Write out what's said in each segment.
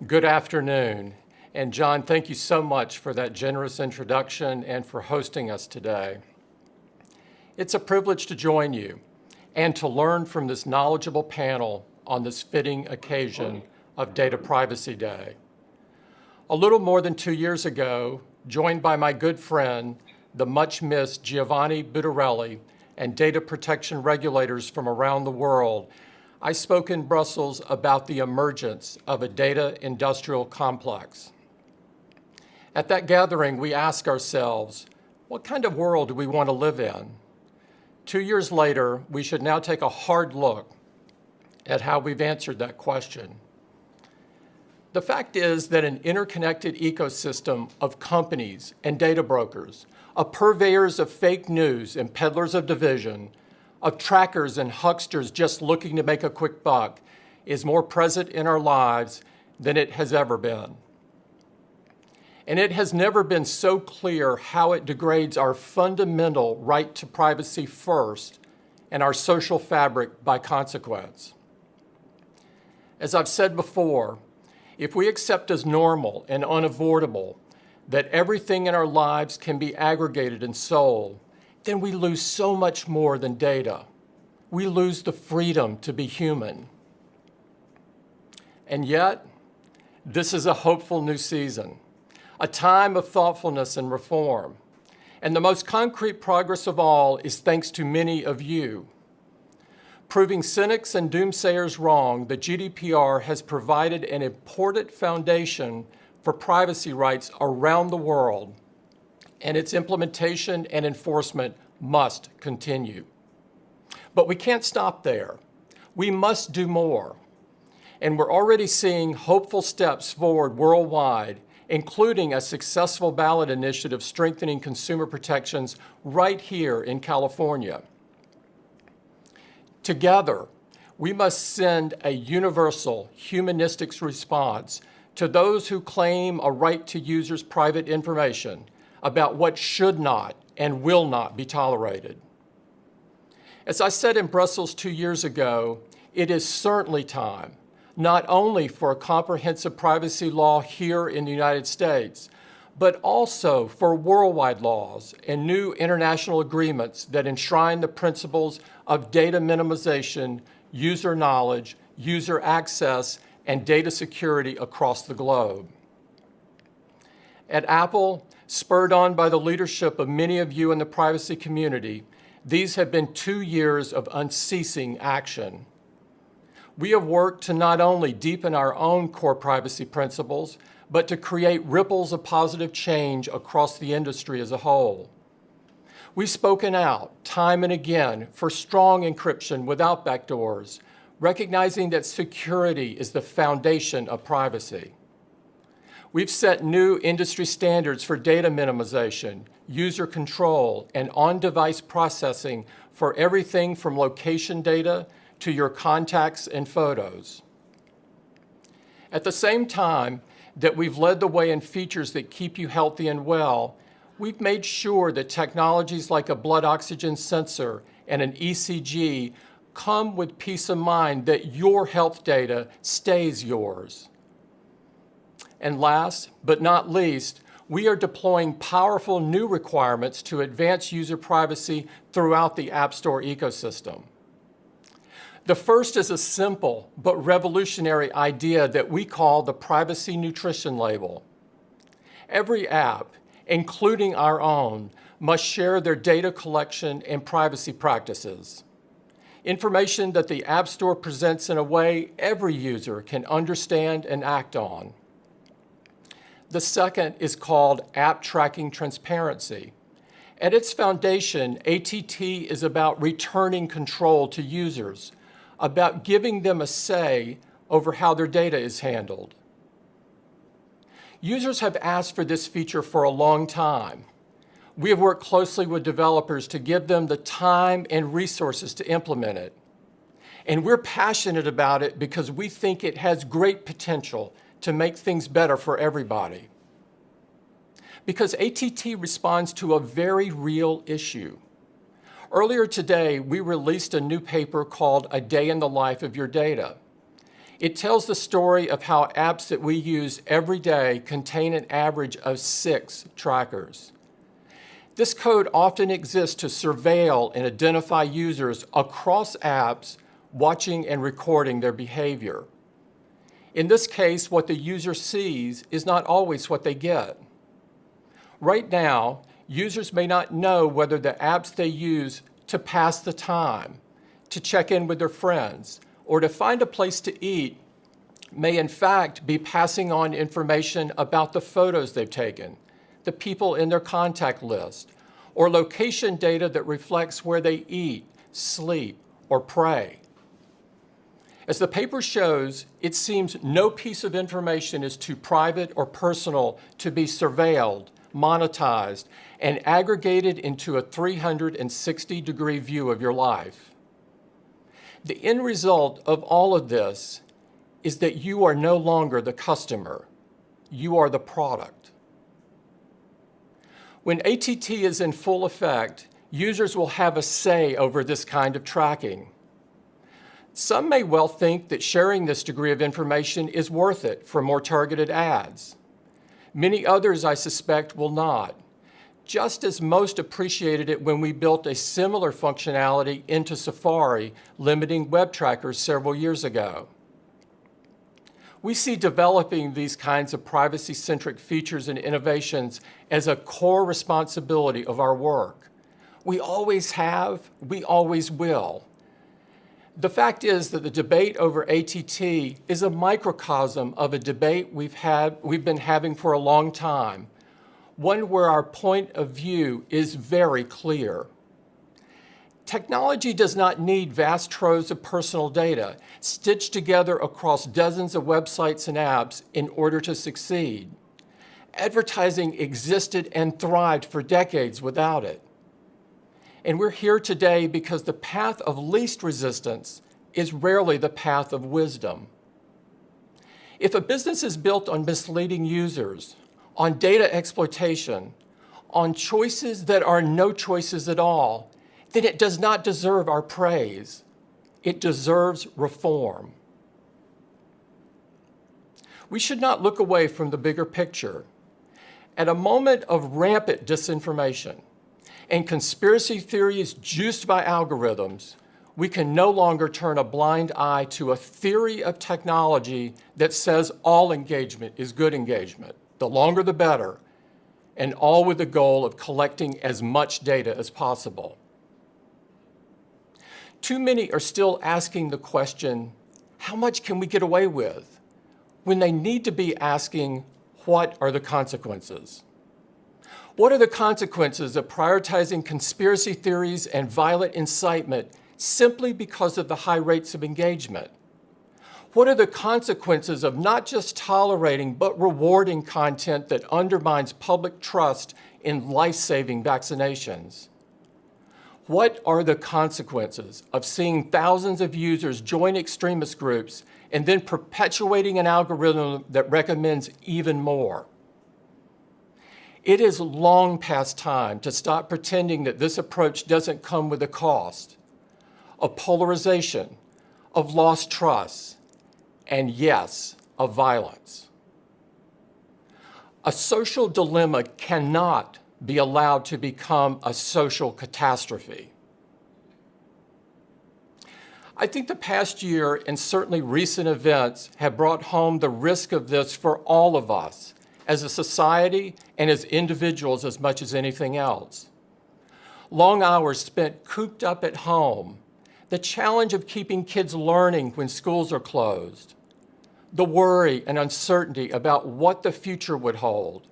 Good afternoon. And John, thank you so much for that generous introduction and for hosting us today. It's a privilege to join you and to learn from this knowledgeable panel on this fitting occasion of Data Privacy Day. A little more than 2 years ago, joined by my good friend, the much-missed Giovanni Butarelli, and data protection regulators from around the world, I spoke in Brussels about the emergence of a data industrial complex. At that gathering, we asked ourselves, what kind of world do we want to live in? 2 years later, we should now take a hard look at how we've answered that question. The fact is that an interconnected ecosystem of companies and data brokers, of purveyors of fake news and peddlers of division, of trackers and hucksters just looking to make a quick buck, is more present in our lives than it has ever been. And it has never been so clear how it degrades our fundamental right to privacy first and our social fabric by consequence. As I've said before, if we accept as normal and unavoidable that everything in our lives can be aggregated and sold, then we lose so much more than data. We lose the freedom to be human. And yet, this is a hopeful new season, a time of thoughtfulness and reform. And the most concrete progress of all is thanks to many of you. Proving cynics and doomsayers wrong, the GDPR has provided an important foundation for privacy rights around the world, and its implementation and enforcement must continue. But we can't stop there. We must do more. And we're already seeing hopeful steps forward worldwide, including a successful ballot initiative strengthening consumer protections right here in California. Together, we must send a universal humanistic response to those who claim a right to users' private information about what should not and will not be tolerated. As I said in Brussels 2 years ago, it is certainly time, not only for a comprehensive privacy law here in the United States, but also for worldwide laws and new international agreements that enshrine the principles of data minimization, user knowledge, user access, and data security across the globe. At Apple, spurred on by the leadership of many of you in the privacy community, these have been 2 years of unceasing action. We have worked to not only deepen our own core privacy principles, but to create ripples of positive change across the industry as a whole. We've spoken out time and again for strong encryption without backdoors, recognizing that security is the foundation of privacy. We've set new industry standards for data minimization, user control, and on-device processing for everything from location data to your contacts and photos. At the same time that we've led the way in features that keep you healthy and well, we've made sure that technologies like a blood oxygen sensor and an ECG come with peace of mind that your health data stays yours. And last but not least, we are deploying powerful new requirements to advance user privacy throughout the App Store ecosystem. The first is a simple but revolutionary idea that we call the Privacy Nutrition Label. Every app, including our own, must share their data collection and privacy practices. Information that the App Store presents in a way every user can understand and act on. The second is called App Tracking Transparency. At its foundation, ATT is about returning control to users, about giving them a say over how their data is handled. Users have asked for this feature for a long time. We have worked closely with developers to give them the time and resources to implement it. And we're passionate about it because we think it has great potential to make things better for everybody. Because ATT responds to a very real issue. Earlier today, we released a new paper called A Day in the Life of Your Data. It tells the story of how apps that we use every day contain an average of 6 trackers. This code often exists to surveil and identify users across apps watching and recording their behavior. In this case, what the user sees is not always what they get. Right now, users may not know whether the apps they use to pass the time, to check in with their friends, or to find a place to eat may in fact be passing on information about the photos they've taken, the people in their contact list, or location data that reflects where they eat, sleep, or pray. As the paper shows, it seems no piece of information is too private or personal to be surveilled, monetized, and aggregated into a 360-degree view of your life. The end result of all of this is that you are no longer the customer. You are the product. When ATT is in full effect, users will have a say over this kind of tracking. Some may well think that sharing this degree of information is worth it for more targeted ads. Many others, I suspect, will not, just as most appreciated it when we built a similar functionality into Safari, limiting web trackers several years ago. We see developing these kinds of privacy-centric features and innovations as a core responsibility of our work. We always have, we always will. The fact is that the debate over ATT is a microcosm of a debate we've been having for a long time, one where our point of view is very clear. Technology does not need vast troves of personal data stitched together across dozens of websites and apps in order to succeed. Advertising existed and thrived for decades without it. And we're here today because the path of least resistance is rarely the path of wisdom. If a business is built on misleading users, on data exploitation, on choices that are no choices at all, then it does not deserve our praise. It deserves reform. We should not look away from the bigger picture. At a moment of rampant disinformation and conspiracy theories juiced by algorithms, we can no longer turn a blind eye to a theory of technology that says all engagement is good engagement, the longer the better, and all with the goal of collecting as much data as possible. Too many are still asking the question, how much can we get away with? When they need to be asking, what are the consequences? What are the consequences of prioritizing conspiracy theories and violent incitement simply because of the high rates of engagement? What are the consequences of not just tolerating but rewarding content that undermines public trust in life-saving vaccinations? What are the consequences of seeing thousands of users join extremist groups and then perpetuating an algorithm that recommends even more? It is long past time to stop pretending that this approach doesn't come with a cost of polarization, of lost trust, and yes, of violence. A social dilemma cannot be allowed to become a social catastrophe. I think the past year and certainly recent events have brought home the risk of this for all of us, as a society and as individuals as much as anything else. Long hours spent cooped up at home, the challenge of keeping kids learning when schools are closed, the worry and uncertainty about what the future would hold.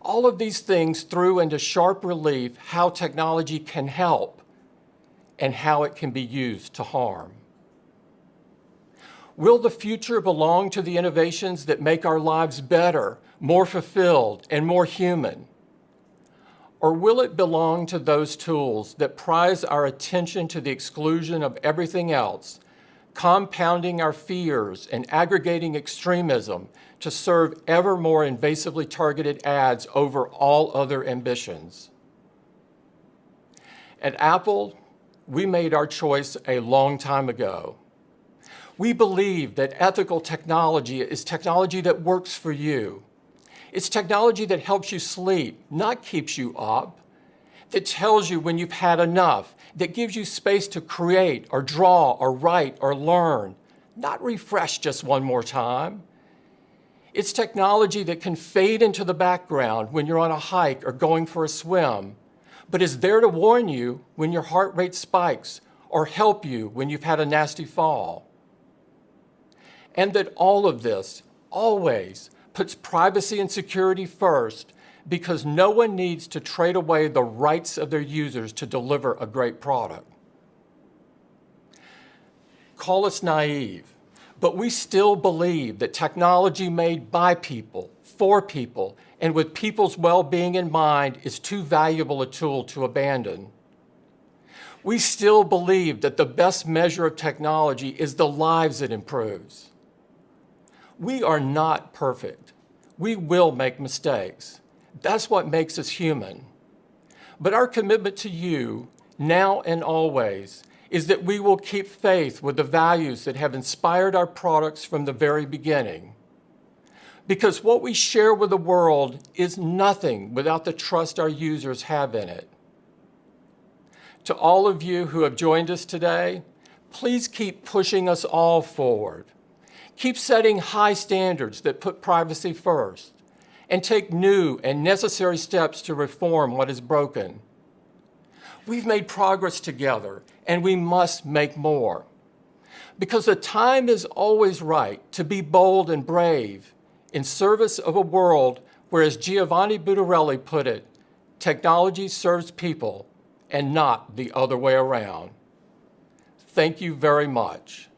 All of these things threw into sharp relief how technology can help and how it can be used to harm. Will the future belong to the innovations that make our lives better, more fulfilled, and more human? Or will it belong to those tools that prize our attention to the exclusion of everything else, compounding our fears and aggregating extremism to serve ever more invasively targeted ads over all other ambitions? At Apple, we made our choice a long time ago. We believe that ethical technology is technology that works for you. It's technology that helps you sleep, not keeps you up, that tells you when you've had enough, that gives you space to create or draw or write or learn, not refresh just one more time. It's technology that can fade into the background when you're on a hike or going for a swim, but is there to warn you when your heart rate spikes or help you when you've had a nasty fall. And that all of this always puts privacy and security first because no one needs to trade away the rights of their users to deliver a great product. Call us naive, but we still believe that technology made by people, for people, and with people's well-being in mind is too valuable a tool to abandon. We still believe that the best measure of technology is the lives it improves. We are not perfect. We will make mistakes. That's what makes us human. But our commitment to you, now and always, is that we will keep faith with the values that have inspired our products from the very beginning. Because what we share with the world is nothing without the trust our users have in it. To all of you who have joined us today, please keep pushing us all forward. Keep setting high standards that put privacy first, and take new and necessary steps to reform what is broken. We've made progress together, and we must make more. Because the time is always right to be bold and brave in service of a world where, as Giovanni Butarelli put it, technology serves people and not the other way around. Thank you very much.